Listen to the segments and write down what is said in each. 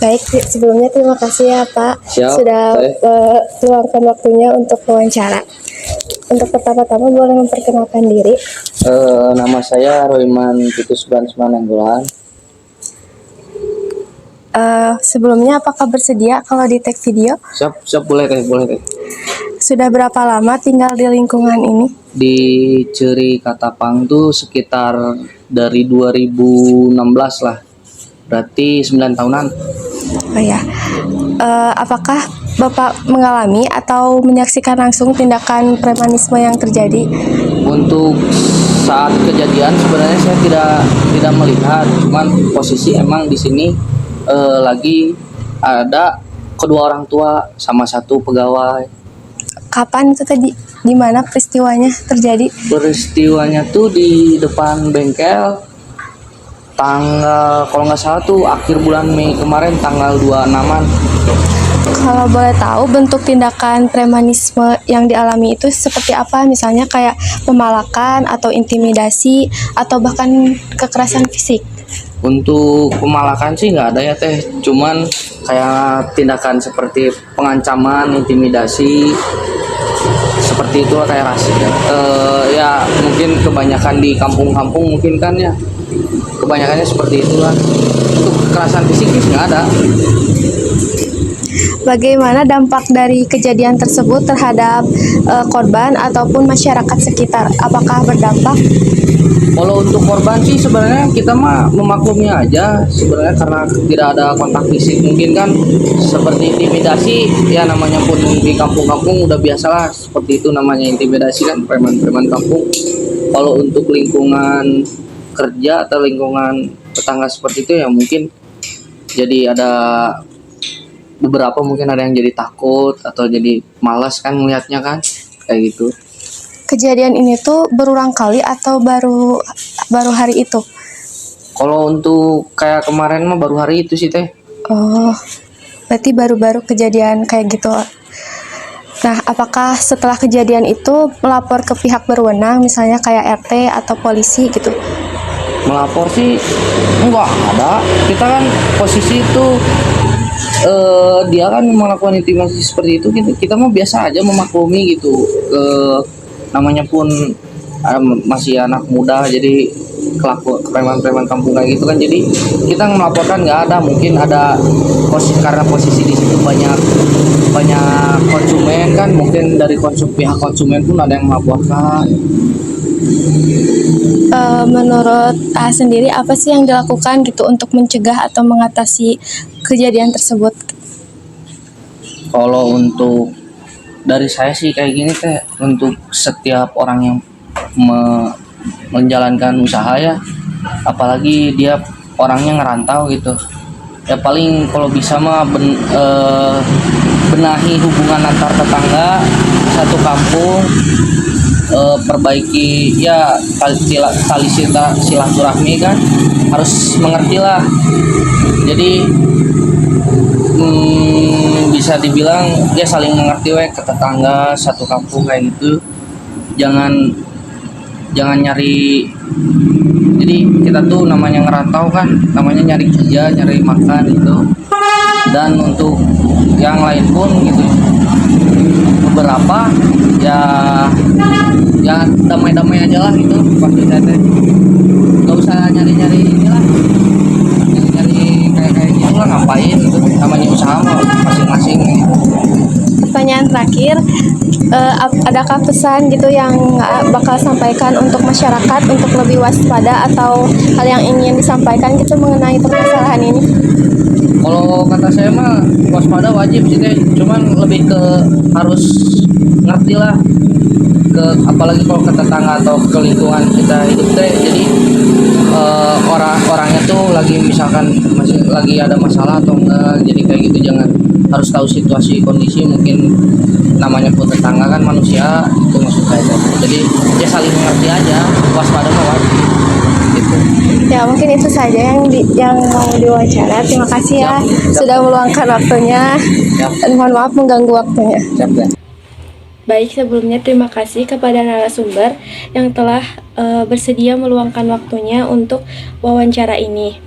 Baik, sebelumnya terima kasih ya Pak Siap, sudah Teh. meluangkan waktunya untuk wawancara. Untuk pertama-tama boleh memperkenalkan diri. Nama saya Roiman Titus Bansman Nanggulan. Sebelumnya apakah bersedia kalau di tag video? Siap, boleh Teh. Sudah berapa lama tinggal di lingkungan ini? Di Ceri Katapang tuh sekitar dari 2016 lah. Berarti 9 tahunan. Oh ya, apakah Bapak mengalami atau menyaksikan langsung tindakan premanisme yang terjadi? Untuk saat kejadian sebenarnya saya tidak melihat, cuman posisi emang di sini lagi ada kedua orang tua sama satu pegawai. Kapan itu tadi? Di mana peristiwanya terjadi? Peristiwanya tuh di depan bengkel tanggal, kalau nggak salah tuh akhir bulan Mei kemarin, tanggal 26-an. Kalau boleh tahu bentuk tindakan premanisme yang dialami itu seperti apa? Misalnya kayak pemalakan atau intimidasi atau bahkan kekerasan fisik. Untuk pemalakan sih nggak ada ya Teh, cuman kayak tindakan seperti pengancaman, intimidasi, seperti itu kayak rasis ya. Ya mungkin kebanyakan di kampung-kampung mungkin kan ya, kebanyakannya seperti itu kan. Untuk kekerasan fisik sih nggak ada. Bagaimana dampak dari kejadian tersebut terhadap korban ataupun masyarakat sekitar? Apakah berdampak? Kalau untuk korban sih sebenarnya kita mah memaklumi aja sebenarnya, karena tidak ada kontak fisik mungkin kan, seperti intimidasi ya namanya pun di kampung-kampung udah biasalah seperti itu, namanya intimidasi kan, preman-preman kampung. Kalau untuk lingkungan kerja atau lingkungan tetangga seperti itu ya mungkin jadi ada beberapa, mungkin ada yang jadi takut atau jadi malas kan melihatnya kan, kayak gitu. Kejadian ini tuh berulang kali atau baru hari itu? Kalau untuk kayak kemarin mah baru hari itu sih Teh. Oh, berarti baru-baru kejadian kayak gitu. Nah, apakah setelah kejadian itu melapor ke pihak berwenang, misalnya kayak RT atau polisi gitu? Melapor sih enggak ada, kita kan posisi itu dia kan melakukan intimidasi seperti itu, kita mah biasa aja memaklumi gitu. Namanya pun masih anak muda, jadi kelakuan preman-preman kampung kayak gitu kan, jadi kita melaporkan nggak ada. Mungkin ada karena posisi di situ banyak konsumen kan, mungkin dari pihak konsumen pun ada yang melaporkan. Menurut sendiri apa sih yang dilakukan gitu untuk mencegah atau mengatasi kejadian tersebut? Kalau untuk dari saya sih kayak gini Teh, untuk setiap orang yang menjalankan usaha ya, apalagi dia orangnya ngerantau gitu, ya paling kalau bisa mah benahi hubungan antar tetangga satu kampung, perbaiki ya tali silaturahmi kan, harus mengerti lah. Jadi bisa dibilang dia saling mengerti ke tetangga satu kampung kayak gitu. Jangan nyari, jadi kita tuh namanya ngerantau kan, namanya nyari kerja, nyari makan gitu. Dan untuk yang lain pun gitu, beberapa ya damai-damai aja lah gitu pasti saya teh. Gak usah nyari-nyari inilah, nyari kayak gitu lah, ngapain gitu, namanya usaha mah masing-masing gitu. Pertanyaan terakhir, adakah pesan gitu yang bakal sampaikan untuk masyarakat untuk lebih waspada atau hal yang ingin disampaikan gitu mengenai permasalahan ini? Kalau kata saya mah waspada wajib sih Teh, cuman lebih ke harus ngerti lah, ke apalagi kalau ke tetangga atau ke lingkungan kita hidup Teh. Jadi orang-orangnya tuh lagi misalkan masih lagi ada masalah atau enggak, jadi kayak gitu. Jangan, harus tahu situasi kondisi, mungkin namanya pun tetangga kan manusia, itu maksud saya Teh. Jadi ya saling mengerti aja, waspada mah wajib gitu. Ya mungkin itu saja yang mau diwawancara. Terima kasih ya Siap. sudah meluangkan waktunya. Siap. Dan mohon maaf mengganggu waktunya. Siap Teh. Baik, sebelumnya terima kasih kepada narasumber yang telah bersedia meluangkan waktunya untuk wawancara ini.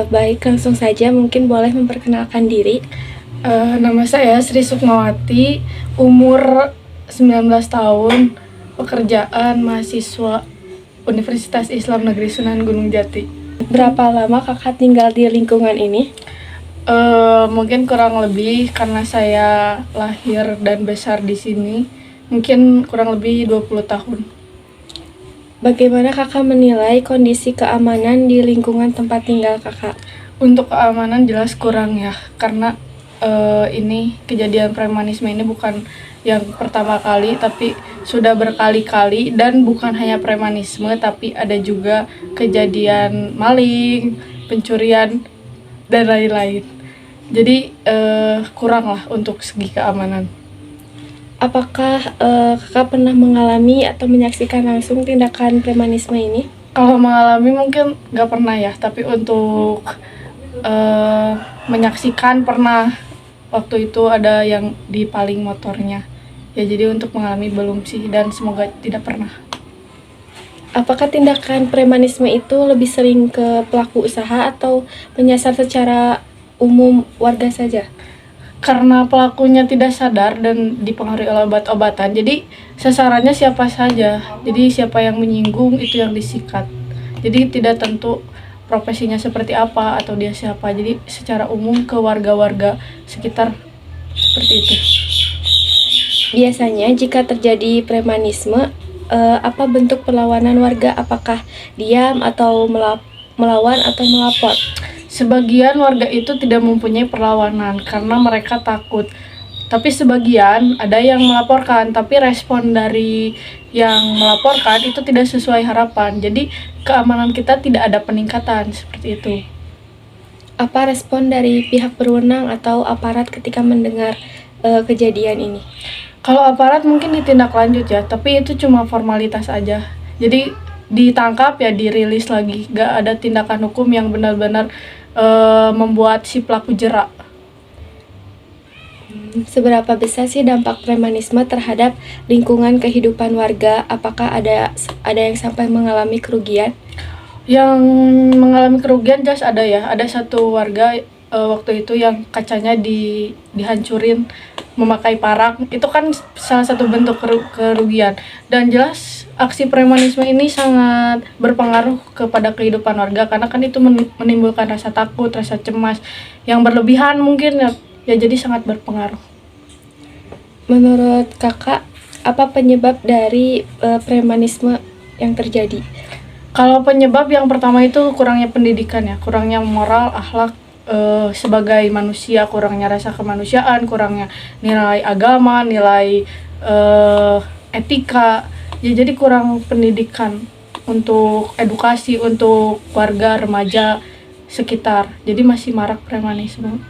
Baik, langsung saja mungkin boleh memperkenalkan diri. Nama saya Sri Sukmawati, umur 19 tahun, pekerjaan mahasiswa Universitas Islam Negeri Sunan Gunung Jati. Berapa lama kakak tinggal di lingkungan ini? Mungkin kurang lebih karena saya lahir dan besar di sini, mungkin kurang lebih 20 tahun. Bagaimana kakak menilai kondisi keamanan di lingkungan tempat tinggal kakak? Untuk keamanan jelas kurang ya, karena ini kejadian premanisme ini bukan yang pertama kali, tapi sudah berkali-kali, dan bukan hanya premanisme, tapi ada juga kejadian maling, pencurian, dan lain-lain. Jadi kurang lah untuk segi keamanan. Apakah kakak pernah mengalami atau menyaksikan langsung tindakan premanisme ini? Kalau mengalami mungkin nggak pernah ya, tapi untuk menyaksikan pernah. Waktu itu ada yang dipaling motornya. Ya, jadi untuk mengalami belum sih, dan semoga tidak pernah. Apakah tindakan premanisme itu lebih sering ke pelaku usaha atau menyasar secara umum warga saja? Karena pelakunya tidak sadar dan dipengaruhi oleh obat-obatan, jadi sasarannya siapa saja. Jadi siapa yang menyinggung itu yang disikat. Jadi tidak tentu profesinya seperti apa atau dia siapa. Jadi secara umum ke warga-warga sekitar seperti itu. Biasanya jika terjadi premanisme, apa bentuk perlawanan warga? Apakah diam atau melawan atau melapor? Sebagian warga itu tidak mempunyai perlawanan karena mereka takut. Tapi sebagian ada yang melaporkan, tapi respon dari yang melaporkan itu tidak sesuai harapan. Jadi keamanan kita tidak ada peningkatan seperti itu. Apa respon dari pihak berwenang atau aparat ketika mendengar kejadian ini? Kalau aparat mungkin ditindaklanjut ya, tapi itu cuma formalitas aja. Jadi ditangkap ya dirilis lagi. Gak ada tindakan hukum yang benar-benar membuat si pelaku jerak. Seberapa besar sih dampak premanisme terhadap lingkungan kehidupan warga? Apakah ada yang sampai mengalami kerugian? Yang mengalami kerugian jelas ada ya. Ada satu warga waktu itu yang kacanya dihancurin memakai parang. Itu kan salah satu bentuk kerugian. Dan jelas aksi premanisme ini sangat berpengaruh kepada kehidupan warga, karena kan itu menimbulkan rasa takut, rasa cemas yang berlebihan mungkin ya, jadi sangat berpengaruh. Menurut kakak, apa penyebab dari premanisme yang terjadi? Kalau penyebab yang pertama itu kurangnya pendidikan ya, kurangnya moral, akhlak sebagai manusia, kurangnya rasa kemanusiaan, kurangnya nilai agama, nilai etika. Ya, jadi kurang pendidikan untuk edukasi untuk warga remaja sekitar. Jadi masih marak premanisme.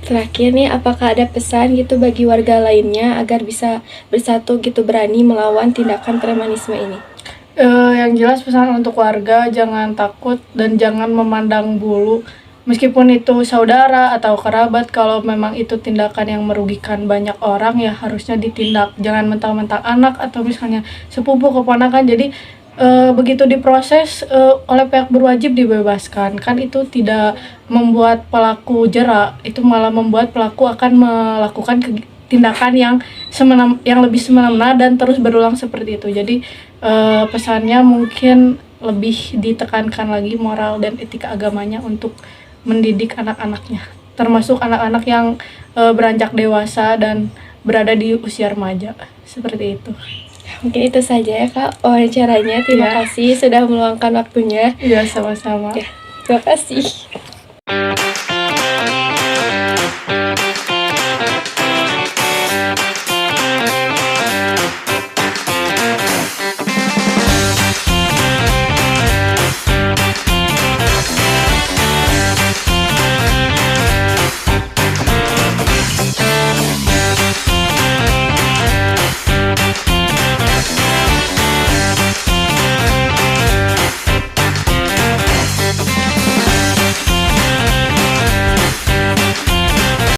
Terakhir nih, apakah ada pesan gitu bagi warga lainnya agar bisa bersatu gitu berani melawan tindakan premanisme ini? Yang jelas pesan untuk warga, jangan takut dan jangan memandang bulu. Meskipun itu saudara atau kerabat, kalau memang itu tindakan yang merugikan banyak orang ya harusnya ditindak. Jangan mentang-mentang anak atau misalnya sepupu keponakan. Jadi begitu diproses oleh pihak berwajib dibebaskan. Kan itu tidak membuat pelaku jerak, itu malah membuat pelaku akan melakukan tindakan yang lebih semena-mena dan terus berulang seperti itu. Jadi pesannya mungkin lebih ditekankan lagi moral dan etika agamanya untuk mendidik anak-anaknya, termasuk anak-anak yang beranjak dewasa dan berada di usia remaja, seperti itu. Mungkin itu saja ya Kak wawancaranya. Terima kasih sudah meluangkan waktunya. Iya, sama-sama. Ya, terima kasih.